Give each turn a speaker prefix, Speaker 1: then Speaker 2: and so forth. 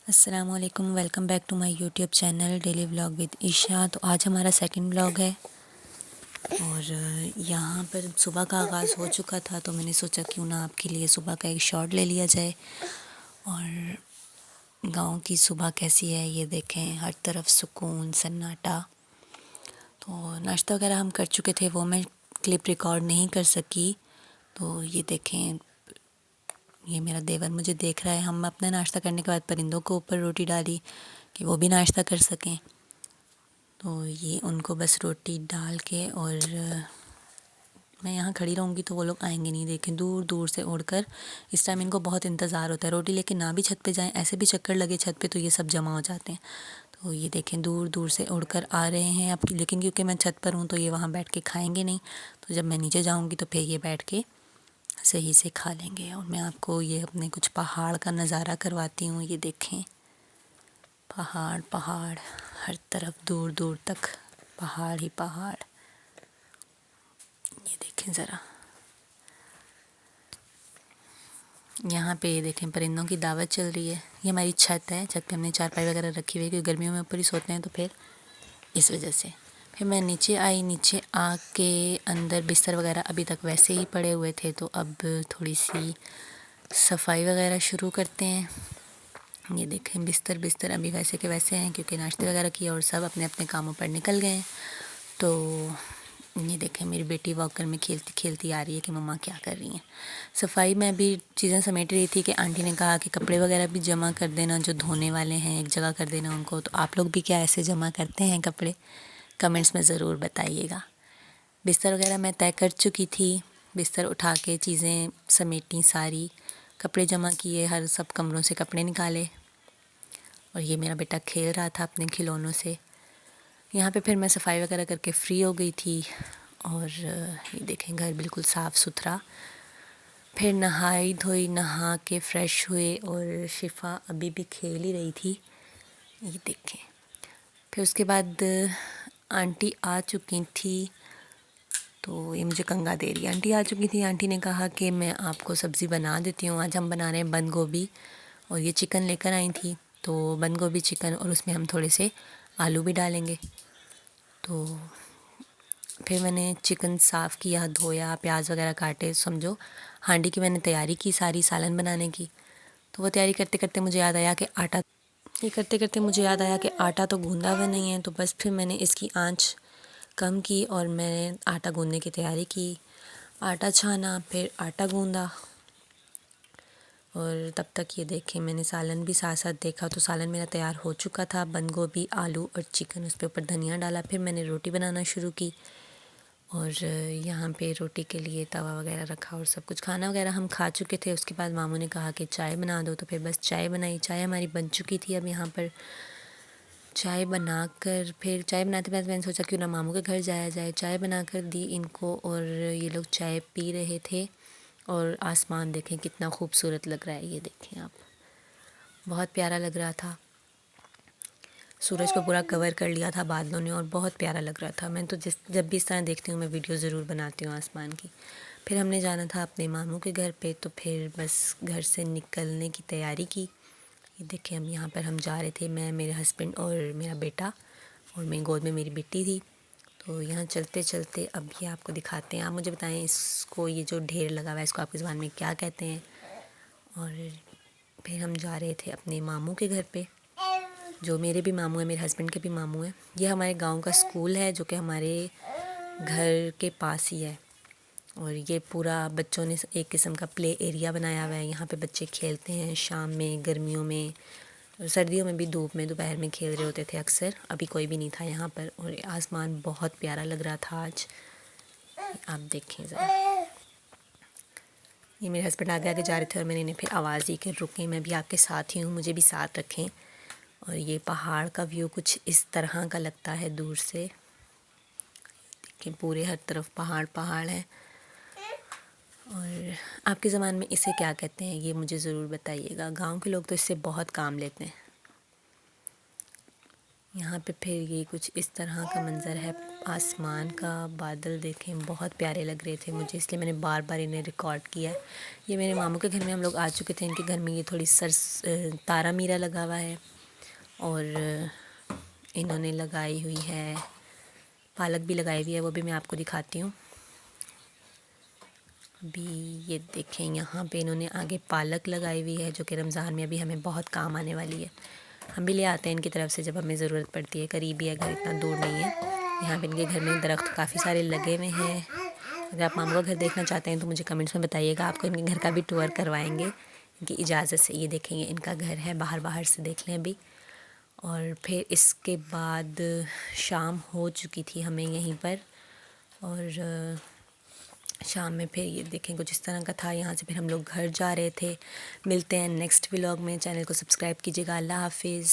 Speaker 1: अस्सलामुअलैकुम, welcome back to my YouTube channel daily vlog with Isha. तो आज हमारा सेकंड व्लॉग है और यहाँ पर सुबह का आगाज़ हो चुका था, तो मैंने सोचा क्यों ना आपके लिए सुबह का एक शॉट ले लिया जाए। और गांव की सुबह कैसी है ये देखें, हर तरफ सुकून सन्नाटा। तो नाश्ता वगैरह हम कर चुके थे, वो मैं क्लिप रिकॉर्ड नहीं कर सकी। तो ये देखें, ये मेरा देवर मुझे देख रहा है। हम अपना नाश्ता करने के बाद परिंदों को ऊपर रोटी डाली कि वो भी नाश्ता कर सकें। तो ये उनको बस रोटी डाल के और मैं यहाँ खड़ी रहूँगी तो वो लोग आएंगे नहीं। देखें दूर दूर से उड़कर, इस टाइम इनको बहुत इंतज़ार होता है। रोटी लेके ना भी छत पे जाएं, ऐसे भी चक्कर लगे छत पे तो ये सब जमा हो जाते हैं। तो ये देखें दूर दूर से उड़कर आ रहे हैं अब, लेकिन क्योंकि मैं छत पर हूँ तो ये वहाँ बैठ के खाएंगे नहीं। तो जब मैं नीचे जाऊँगी तो फिर ये बैठ के सही से खा लेंगे। और मैं आपको ये अपने कुछ पहाड़ का नज़ारा करवाती हूँ। ये देखें पहाड़ पहाड़, हर तरफ दूर दूर तक पहाड़ ही पहाड़। ये देखें ज़रा, यहाँ पे ये देखें परिंदों की दावत चल रही है। ये हमारी छत है, छत पे हमने चारपाई वगैरह रखी हुई है क्योंकि गर्मियों में ऊपर ही सोते हैं, तो फिर इस वजह से। फिर मैं नीचे आई, नीचे आके अंदर बिस्तर वगैरह अभी तक वैसे ही पड़े हुए थे, तो अब थोड़ी सी सफाई वगैरह शुरू करते हैं। ये देखें बिस्तर बिस्तर अभी वैसे के वैसे हैं क्योंकि नाश्ते वगैरह किए और सब अपने अपने कामों पर निकल गए हैं। तो ये देखें मेरी बेटी वॉकर में खेलती खेलती आ रही है कि मम्मा क्या कर रही हैं। सफाई में अभी चीज़ें समेट रही थी कि आंटी ने कहा कि कपड़े वगैरह भी जमा कर देना, जो धोने वाले हैं एक जगह कर देना उनको। तो आप लोग भी क्या ऐसे जमा करते हैं कपड़े? कमेंट्स में ज़रूर बताइएगा। बिस्तर वगैरह मैं तय कर चुकी थी, बिस्तर उठा के चीज़ें समेटी सारी, कपड़े जमा किए, हर सब कमरों से कपड़े निकाले। और ये मेरा बेटा खेल रहा था अपने खिलौनों से। यहाँ पे फिर मैं सफाई वगैरह करके फ्री हो गई थी। और ये देखें घर बिल्कुल साफ़ सुथरा। फिर नहाई धोई, नहा के फ़्रेश हुए और शिफ़ा अभी भी खेल ही रही थी। ये देखें फिर उसके बाद आंटी आ चुकी थी। तो ये मुझे कंगा दे रही है। आंटी आ चुकी थी, आंटी ने कहा कि मैं आपको सब्ज़ी बना देती हूँ। आज हम बना रहे हैं बंद गोभी, और ये चिकन लेकर आई थी। तो बंद गोभी चिकन, और उसमें हम थोड़े से आलू भी डालेंगे। तो फिर मैंने चिकन साफ़ किया, धोया, प्याज वगैरह काटे, समझो हांडी की मैंने तैयारी की सारी सालन बनाने की। तो वो तैयारी करते करते मुझे याद आया कि आटा तो गूंदा हुआ नहीं है। तो बस फिर मैंने इसकी आंच कम की और मैंने आटा गूंदने की तैयारी की। आटा छाना, फिर आटा गूंदा, और तब तक ये देखें मैंने सालन भी साथ साथ देखा। तो सालन मेरा तैयार हो चुका था, बंद गोभी आलू और चिकन, उस पर ऊपर धनिया डाला। फिर मैंने रोटी बनाना शुरू की और यहाँ पे रोटी के लिए तवा वगैरह रखा और सब कुछ। खाना वगैरह हम खा चुके थे। उसके बाद मामू ने कहा कि चाय बना दो, तो फिर बस चाय बनाई। चाय हमारी बन चुकी थी। अब यहाँ पर चाय बनाकर, फिर चाय बनाते बनाते मैंने सोचा क्यों ना मामू के घर जाया जाए। चाय बनाकर दी इनको और ये लोग चाय पी रहे थे। और आसमान देखें कितना खूबसूरत लग रहा है। ये देखें आप, बहुत प्यारा लग रहा था। सूरज को पूरा कवर कर लिया था बादलों ने और बहुत प्यारा लग रहा था। मैं तो जब भी इस तरह देखती हूँ मैं वीडियो ज़रूर बनाती हूँ आसमान की। फिर हमने जाना था अपने मामू के घर पे, तो फिर बस घर से निकलने की तैयारी की। ये देखें हम यहाँ पर हम जा रहे थे, मैं, मेरे हस्बैंड और मेरा बेटा, और मेरी गोद में मेरी बेटी थी। तो यहाँ चलते चलते अब ये आपको दिखाते हैं। आप मुझे बताएं इसको, ये जो ढेर लगा हुआ है इसको आपकी ज़ुबान में क्या कहते हैं। और फिर हम जा रहे थे अपने मामू के घर पे, जो मेरे भी मामू हैं, मेरे हस्बैंड के भी मामू हैं। ये हमारे गांव का स्कूल है जो कि हमारे घर के पास ही है। और ये पूरा बच्चों ने एक किस्म का प्ले एरिया बनाया हुआ है। यहाँ पे बच्चे खेलते हैं शाम में, गर्मियों में, और सर्दियों में भी धूप में दोपहर में खेल रहे होते थे अक्सर। अभी कोई भी नहीं था यहाँ पर और आसमान बहुत प्यारा लग रहा था आज। आप देखें ज़रा, ये मेरे हस्बैंड आगे आगे जा रहे थे और मैंने इन्हें फिर आवाज़ दी कि रुकें, मैं भी आपके साथ ही हूँ, मुझे भी साथ रखें। और ये पहाड़ का व्यू कुछ इस तरह का लगता है दूर से कि पूरे हर तरफ पहाड़ पहाड़ है। और आपके ज़बान में इसे क्या कहते हैं ये मुझे ज़रूर बताइएगा। गांव के लोग तो इससे बहुत काम लेते हैं। यहाँ पे फिर ये कुछ इस तरह का मंज़र है आसमान का। बादल देखें बहुत प्यारे लग रहे थे मुझे, इसलिए मैंने बार बार इन्हें रिकॉर्ड किया है। ये मेरे मामू के घर में हम लोग आ चुके थे। इनके घर में ये थोड़ी तारा मीरा लगा हुआ है और इन्होंने लगाई हुई है पालक भी लगाई हुई है, वो भी मैं आपको दिखाती हूँ। अभी ये देखें यहाँ पे इन्होंने आगे पालक लगाई हुई है जो कि रमज़ान में अभी हमें बहुत काम आने वाली है। हम भी ले आते हैं इनकी तरफ से जब हमें ज़रूरत पड़ती है। करीब ही है घर, इतना दूर नहीं है। यहाँ पे इनके घर में दरख्त काफ़ी सारे लगे हुए हैं। अगर आप मामू का घर देखना चाहते हैं तो मुझे कमेंट्स में बताइएगा, आपको इनके घर का भी टूर करवाएंगे इनकी इजाज़त से। ये देखेंगे इनका घर है, बाहर से देख लें अभी। और फिर इसके बाद शाम हो चुकी थी हमें यहीं पर, और शाम में फिर ये देखें कुछ इस तरह का था। यहाँ से फिर हम लोग घर जा रहे थे। मिलते हैं नेक्स्ट व्लॉग में। चैनल को सब्सक्राइब कीजिएगा। अल्लाह हाफिज़।